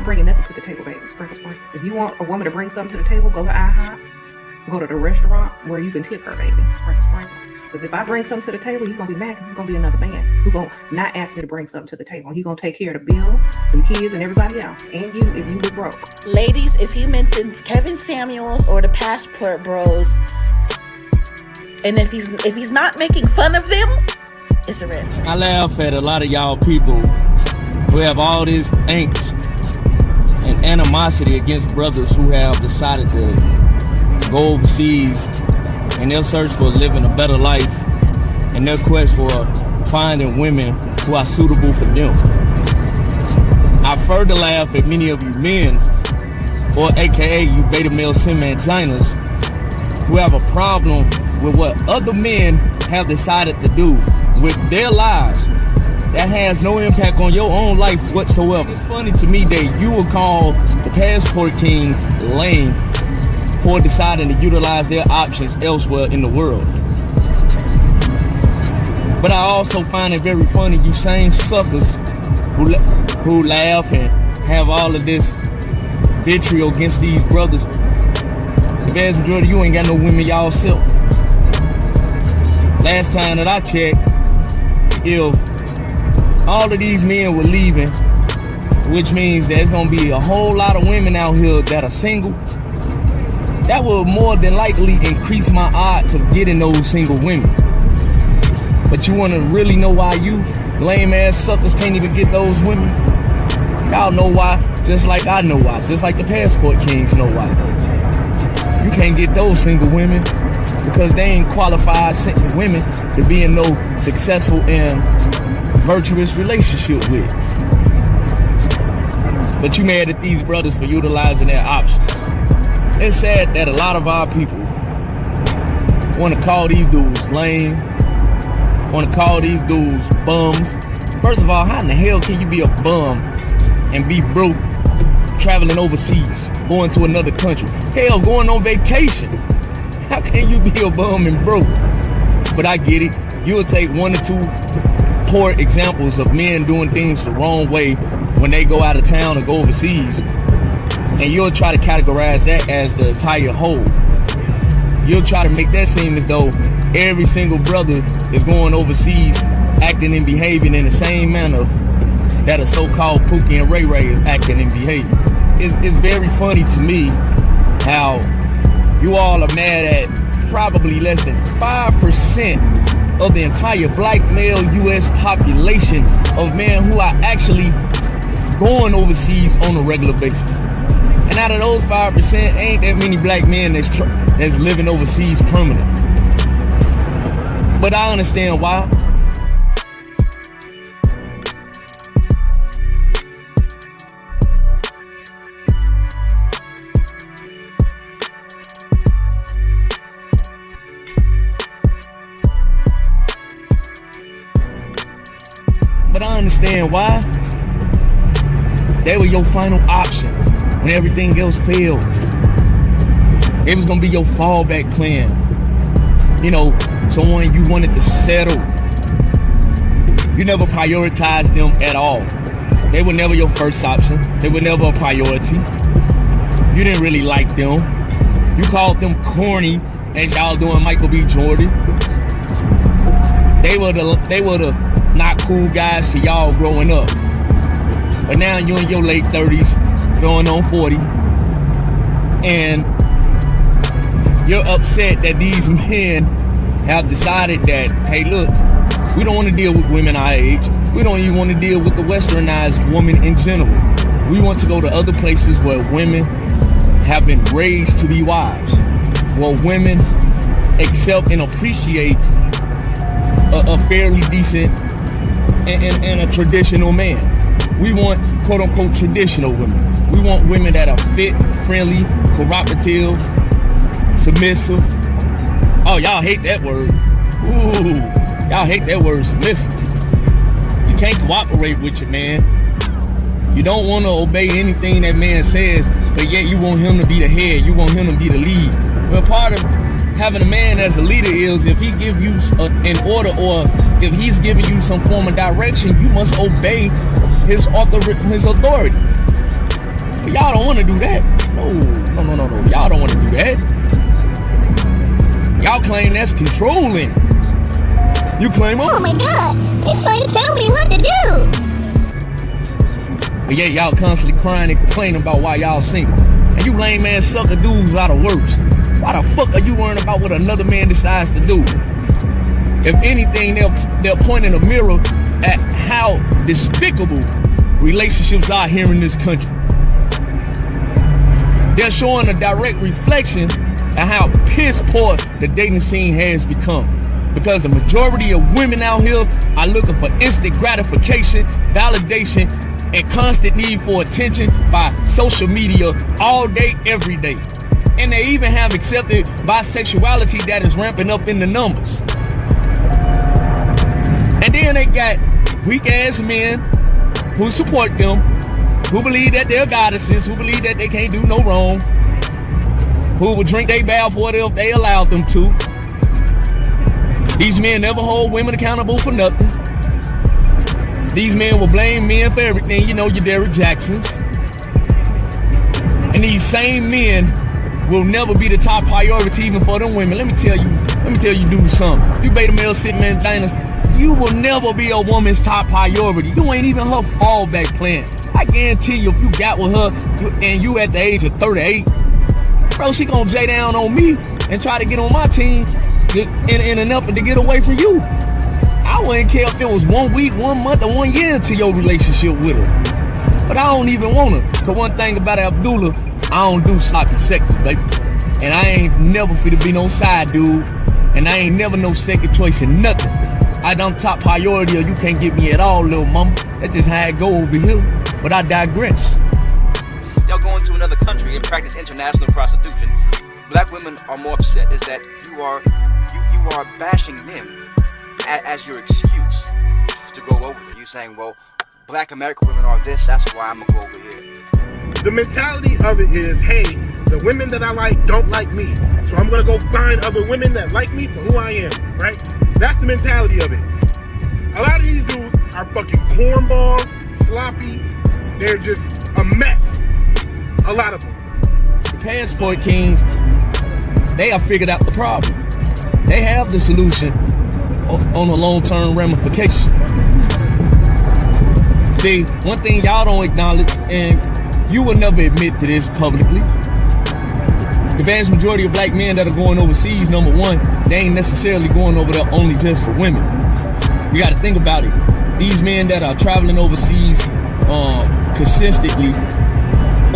bringing nothing to the table, baby. Sprinkle, sprinkle. If you want a woman to bring something to the table, go to IHOP. Go to the restaurant where you can tip her, baby. Sprinkle, sprinkle. Because if I bring something to the table, you're going to be mad because it's going to be another man who's going to not ask me to bring something to the table. He's going to take care of the bill, them kids, and everybody else. And you, if you were broke. Ladies, if he mentions Kevin Samuels or the Passport Bros, and if he's not making fun of them, it's a red flag. I laugh at a lot of y'all people who have all this angst and animosity against brothers who have decided to go overseas in their search for living a better life and their quest for finding women who are suitable for them. I further laugh at many of you men, or aka you beta male sim anginas, who have a problem with what other men have decided to do with their lives that has no impact on your own life whatsoever. It's funny to me that you will call the Passport Kings lame for deciding to utilize their options elsewhere in the world. But I also find it very funny, you same suckers who laugh and have all of this vitriol against these brothers. The vast majority of you ain't got no women y'all self. Last time that I checked, if all of these men were leaving, which means there's gonna be a whole lot of women out here that are single, that will more than likely increase my odds of getting those single women. But you wanna really know why you lame ass suckers can't even get those women? Y'all know why, just like I know why, just like the Passport Kings know why. You can't get those single women because they ain't qualified single women to be in no successful and virtuous relationship with. But you mad at these brothers for utilizing their options. It's sad that a lot of our people want to call these dudes lame, want to call these dudes bums. First of all, how in the hell can you be a bum and be broke traveling overseas, going to another country? Hell, going on vacation. How can you be a bum and broke? But I get it. You'll take one or two poor examples of men doing things the wrong way when they go out of town or go overseas, and you'll try to categorize that as the entire whole. You'll try to make that seem as though every single brother is going overseas acting and behaving in the same manner that a so-called Pookie and Ray Ray is acting and behaving. It's very funny to me how you all are mad at probably less than 5% of the entire black male U.S. population of men who are actually going overseas on a regular basis. And out of those 5%, ain't that many black men that's living overseas permanent. But I understand why. They were your final option when everything else failed. It was gonna be your fallback plan. You know, someone you wanted to settle. You never prioritized them at all. They were never your first option. They were never a priority. You didn't really like them. You called them corny as y'all doing Michael B. Jordan. They were the not cool guys to y'all growing up. But now you're in your late 30s, going on 40, and you're upset that these men have decided that, hey look, we don't want to deal with women our age. We don't even want to deal with the westernized woman in general. We want to go to other places where women have been raised to be wives, where women accept and appreciate a fairly decent and a traditional man. We want quote unquote traditional women. We want women that are fit, friendly, cooperative, submissive. Oh, y'all hate that word. Ooh, y'all hate that word, submissive. You can't cooperate with your man. You don't want to obey anything that man says, but yet you want him to be the head. You want him to be the lead. Well, part of having a man as a leader is if he give you an order, or if he's giving you some form of direction, you must obey his authority. want to do that. No. Y'all don't want to do that. Y'all claim that's controlling. You claim, oh my God, it's trying to tell me what to do. But yeah, y'all constantly crying and complaining about why y'all single. And you lame ass sucker dudes out of works. Why the fuck are you worrying about what another man decides to do? If anything, they'll point in a mirror at how despicable relationships are here in this country. They're showing a direct reflection of how piss poor the dating scene has become. Because the majority of women out here are looking for instant gratification, validation, and constant need for attention by social media all day, every day. And they even have accepted bisexuality that is ramping up in the numbers. And then they got weak ass men who support them, who believe that they're goddesses, who believe that they can't do no wrong, who will drink their bath water if they allowed them to. These men never hold women accountable for nothing. These men will blame men for everything, you know, your Derrick Jacksons. And these same men will never be the top priority even for them women. Let me tell you dudes something. You beta male sitting vaginas, you will never be a woman's top priority. You ain't even her fallback plan. I guarantee you, if you got with her and you at the age of 38, bro, she gonna J down on me and try to get on my team in an effort to get away from you. I wouldn't care if it was 1 week, 1 month, or 1 year into your relationship with her. But I don't even want her. Cause one thing about Abdullah, I don't do sloppy sex, baby. And I ain't never fit to be no side dude. And I ain't never no second choice in nothing. I done top priority or you can't get me at all, little mama. That's just how it go over here. But I digress. Y'all go into another country and practice international prostitution. Black women are more upset is that you are bashing them as your excuse to go over there. You saying, well, black American women are this, that's why I'm gonna go over here. The mentality of it is, hey, the women that I like don't like me, so I'm gonna go find other women that like me for who I am, right? That's the mentality of it. A lot of these dudes are fucking cornballs, sloppy, they're just a mess. A lot of them. The passport kings, they have figured out the problem. They have the solution on a long-term ramification. See, one thing y'all don't acknowledge, and you will never admit to this publicly, the vast majority of black men that are going overseas, number one, they ain't necessarily going over there only just for women. You got to think about it. These men that are traveling overseas consistently,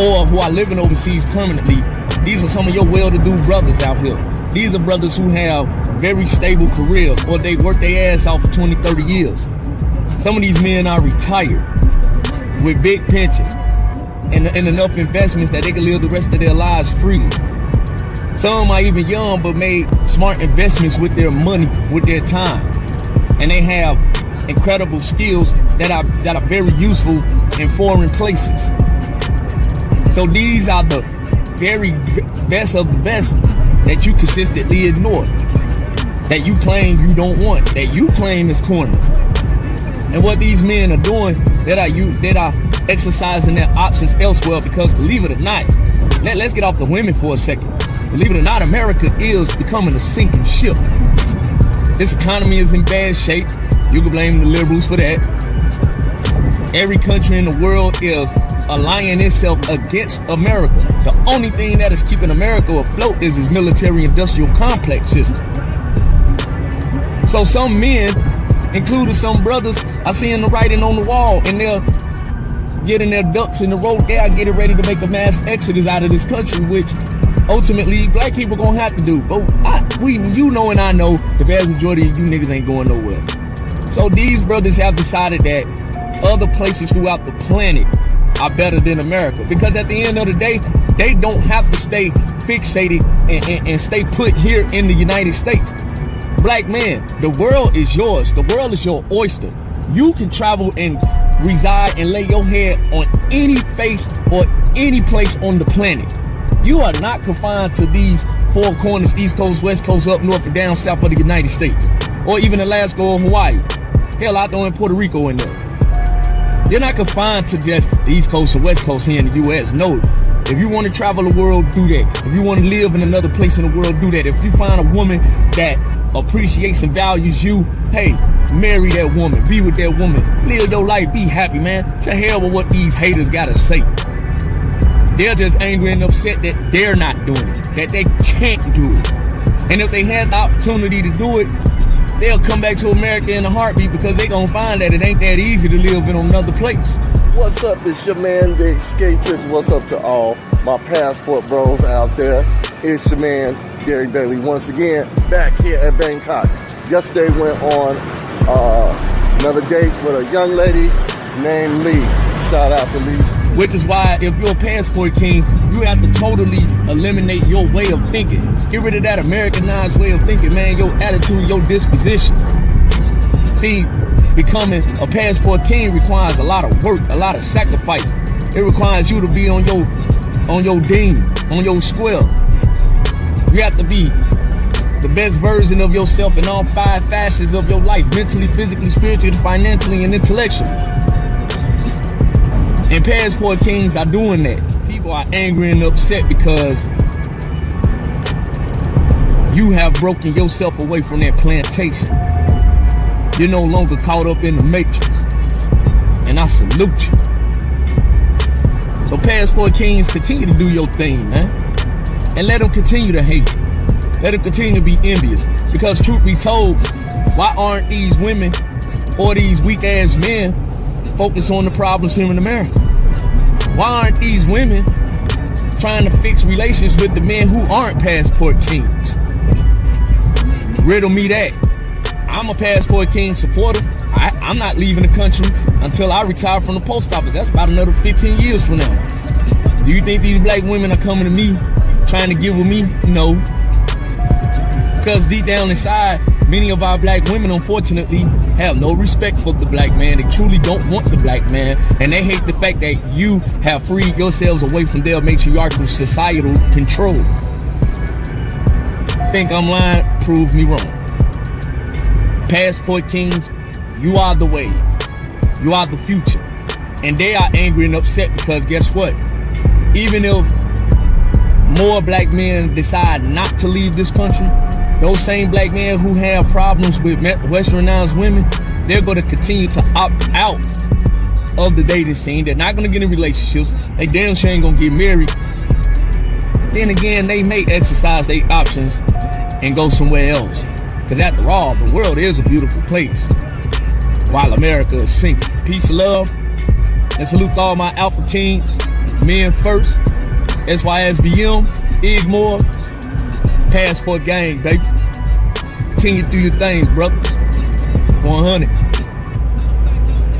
or who are living overseas permanently, these are some of your well-to-do brothers out here. These are brothers who have very stable careers, or they work their ass off for 20, 30 years. Some of these men are retired with big pensions and enough investments that they can live the rest of their lives freely. Some are even young but made smart investments with their money, with their time. And they have incredible skills that are very useful in foreign places. So these are the very best of the best that you consistently ignore, that you claim you don't want, that you claim is corny. And what these men are doing, that are exercising their options elsewhere, because believe it or not, let's get off the women for a second. Believe it or not, America is becoming a sinking ship. This economy is in bad shape. You can blame the liberals for that. Every country in the world is aligning itself against America. The only thing that is keeping America afloat is its military-industrial complex system. So some men, including some brothers, are seeing the writing on the wall, and they're getting their ducks in the row. They are getting ready to make a mass exodus out of this country, which ultimately black people gonna have to do. But you know and I know the vast majority of you niggas ain't going nowhere. So these brothers have decided that other places throughout the planet are better than America, because at the end of the day, they don't have to stay fixated and stay put here in the United States. Black man, the world is yours. The world is your oyster. You can travel and reside and lay your head on any face or any place on the planet. You are not confined to these four corners, East Coast, West Coast, up north and down south of the United States, or even Alaska or Hawaii. Hell, I throw in Puerto Rico in there. They're not confined to just the East Coast or West Coast here in the U.S. No. If you want to travel the world, do that. If you want to live in another place in the world, do that. If you find a woman that appreciates and values you, hey, marry that woman. Be with that woman. Live your life. Be happy, man. To hell with what these haters got to say. They're just angry and upset that they're not doing it, that they can't do it. And if they had the opportunity to do it, they'll come back to America in a heartbeat, because they're going to find that it ain't that easy to live in another place. What's up? It's your man, the Escapetrix. What's up to all my passport bros out there? It's your man, Gary Bailey, once again, back here at Bangkok. Yesterday went on another date with a young lady named Lee. Shout out to Lee. Which is why, if you're a passport king, you have to totally eliminate your way of thinking. Get rid of that Americanized way of thinking, man. Your attitude, your disposition. See, becoming a passport king requires a lot of work, a lot of sacrifice. It requires you to be on your dean, on your square. You have to be the best version of yourself in all 5 facets of your life: mentally, physically, spiritually, financially, and intellectually. And passport kings are doing that. People are angry and upset because you have broken yourself away from that plantation. You're no longer caught up in the matrix. And I salute you. So passport kings, continue to do your thing, man. And let them continue to hate. Let them continue to be envious. Because truth be told, why aren't these women or these weak ass men focused on the problems here in America? Why aren't these women trying to fix relations with the men who aren't passport kings? Riddle me that. I'm a passport king supporter. I'm not leaving the country until I retire from the post office. That's about another 15 years from now. Do you think these black women are coming to me trying to get with me? No. Because deep down inside, many of our black women, unfortunately, have no respect for the black man. They truly don't want the black man. And they hate the fact that you have freed yourselves away from their matriarchal societal control. Think I'm lying? Prove me wrong. Passport kings, you are the wave. You are the future. And they are angry and upset because guess what? Even if more black men decide not to leave this country, those same black men who have problems with westernized women, they're going to continue to opt out of the dating scene. They're not going to get in relationships. They damn sure ain't going to get married. Then again, they may exercise their options and go somewhere else. Because after all, the world is a beautiful place, while America is sinking. Peace and love. And salute to all my Alpha Kings, men first, SYSBM, Igmore, passport gang, baby. Continue to do your things, brother. 100.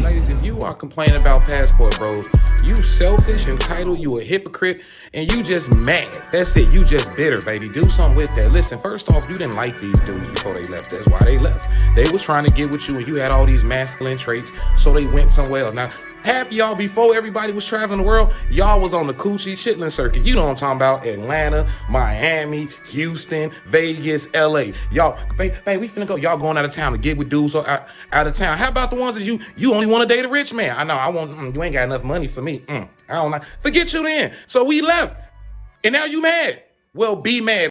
Ladies, if you are complaining about passport bros, you selfish, entitled, you a hypocrite, and you just mad. That's it. You just bitter, baby. Do something with that. Listen, first off, you didn't like these dudes before they left. That's why they left. They was trying to get with you, and you had all these masculine traits, so they went somewhere else. Now, half y'all, before everybody was traveling the world, y'all was on the coochie chitlin circuit. You know what I'm talking about. Atlanta, Miami, Houston, Vegas, LA. Y'all, babe, we finna go. Y'all going out of town to get with dudes out of town. How about the ones that you only want to date a rich man? I know, I want, you ain't got enough money for me. I don't like, forget you then. So we left. And now you mad. Well, be mad.